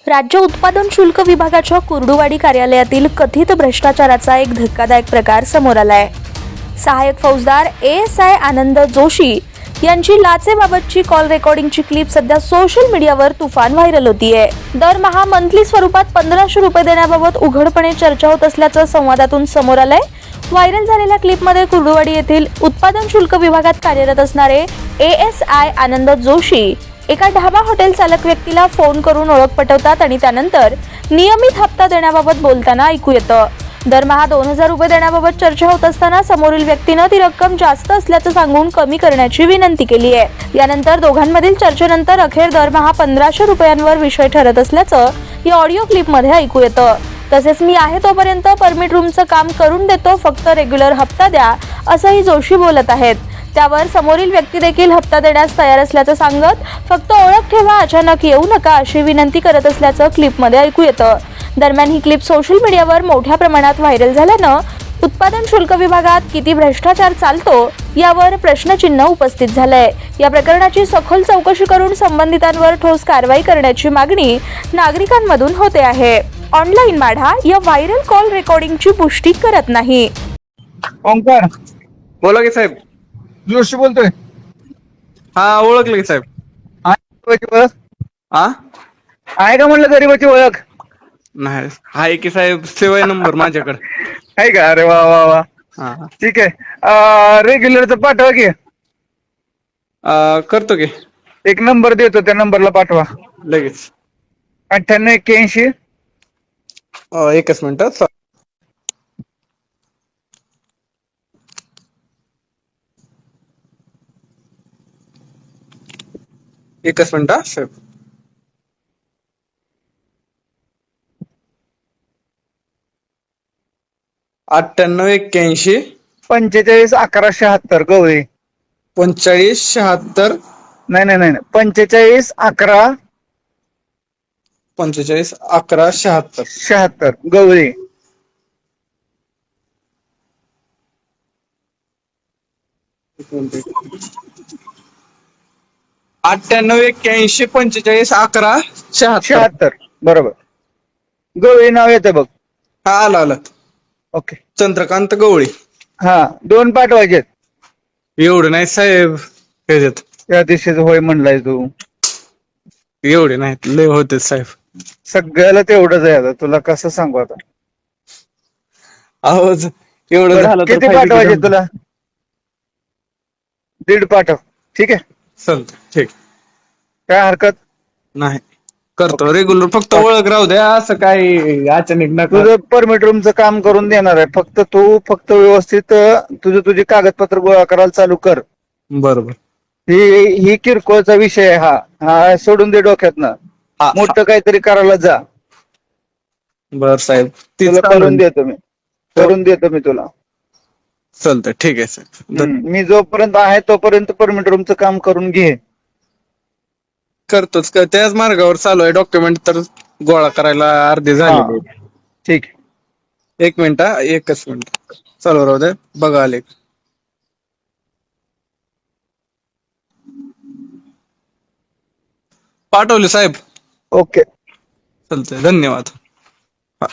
राज्य उत्पादन शुल्क विभागाच्या कुर्डुवाडी कार्यालयातील कथित भ्रष्टाचाराचा एक धक्कादायक प्रकार समोर आलाय. सहाय्यक फौजदार ASI आनंद जोशी यांची लाचेबाबतची कॉल रेकॉर्डिंगची क्लिप सध्या सोशल मीडियावर तुफान व्हायरल होतीये. दरमहा मंथली स्वरूपात 1500 रुपये देण्याबाबत उघडपणे चर्चा होत असल्याचं संवादातून समोर आलंय. व्हायरल झालेल्या क्लिपमध्ये कुर्डुवाडी येथील उत्पादन शुल्क विभागात कार्यरत असणारे ASI आनंद जोशी एका ढाबा हॉटेल चालक व्यक्तीला फोन करून ओळख पटवतात आणि त्यानंतर नियमित हप्ता देण्याबाबत बोलताना ऐकू येतं. दरमहा 2000 रुपये देण्याबाबत चर्चा होत असताना समोरील व्यक्तीनं ती रक्कम जास्त असल्याचं सांगून कमी करण्याची विनंती केली आहे. यानंतर दोघांमधील चर्चेनंतर अखेर दरमहा 1500 रुपयांवर विषय ठरत असल्याचं या ऑडिओ क्लिपमध्ये ऐकू येतं. तसेच मी आहे तोपर्यंत परमिट रूमचं काम करून देतो, फक्त रेग्युलर हप्ता द्या, असंही जोशी बोलत आहेत. त्यावर समोरील व्यक्ती देखील हप्ता देण्यास तयार असल्याचं सांगत फक्त ओळख ठेवा, अचानक येऊ नका अशी विनंती करत असल्याचं क्लिपमध्ये ऐकू येतं. दरम्यान ही क्लिप सोशल मीडियावर मोठ्या प्रमाणात व्हायरल झाल्यानं उत्पादन शुल्क विभागात किती भ्रष्टाचार चालतो यावर प्रश्नचिन्ह उपस्थित झालंय. या प्रकरणाची सखोल चौकशी करून संबंधितांवर ठोस कारवाई करण्याची मागणी नागरिकांमधून होते आहे. ऑनलाईन माढा या व्हायरल कॉल रेकॉर्डिंगची पुष्टी करत नाही. ओंकार बोला की साहेब. जोशी बोलतोय. हा ओळखलं की साहेब. गरीबाची ओळख हा आहे का म्हणलं? गरीबाची ओळख नाही आहे की साहेब, सेवा नंबर माझ्याकडे आहे का? अरे वा वा वा, हा ठीक आहे. रेग्युलरचं पाठवा की. करतो की. एक नंबर देतो, त्या नंबरला पाठवा. लगेच 9881. एकच मिनिट. एकच मिनिट साहेब. 9881 45 11 76 गवळी. 45 76 नाही नाही नाही नाही. 45 11 45 11 76 76 गवळी. अठ्ठ्याण्णव 81 45 11 76. 76 बरोबर. गवळी नाव येतं बघ. हा आलं. ओके. चंद्रकांत गवळी. हा, 2 पाठवायचे. एवढे नाही साहेब ह्याच्यात. त्या दिवशीच होय म्हणलाय तू. एवढे नाहीत, लय होते साहेब. सगळ्याला तेवढंच आहे. आता तुला कसं सांगू आता. अहो एवढं झालं तर किती फायदे पाठवायचे किती? तुला? 1.5 पाठव. ठीक आहे, चालतं. ठीक काय हरकत नाही. करतो रेग्युलर, फक्त ओळख राहू द्या. असं काही अचानक नका. तुझं परमिट रूमचं काम करून देणार आहे. फक्त व्यवस्थित तुझी कागदपत्र गोळा करायला चालू कर. बरोबर. ही किरकोळचा विषय आहे. हा सोडून दे डोक्यातनं. मोठं काहीतरी करायला जा. बर साहेब, तुला करून देतो मी तुला. चालतं. ठीक आहे साहेब. मी जोपर्यंत आहे तोपर्यंत परमिट रूमचं काम करून घे. करतोच. त्याच मार्गावर चालू आहे. डॉक्युमेंट तर गोळा करायला अर्धे झाले. ठीक. एक मिनिट, एकच मिनिट चालू राहू द्या. बघा आले. पाठवले साहेब. ओके. चालतंय. धन्यवाद. हा.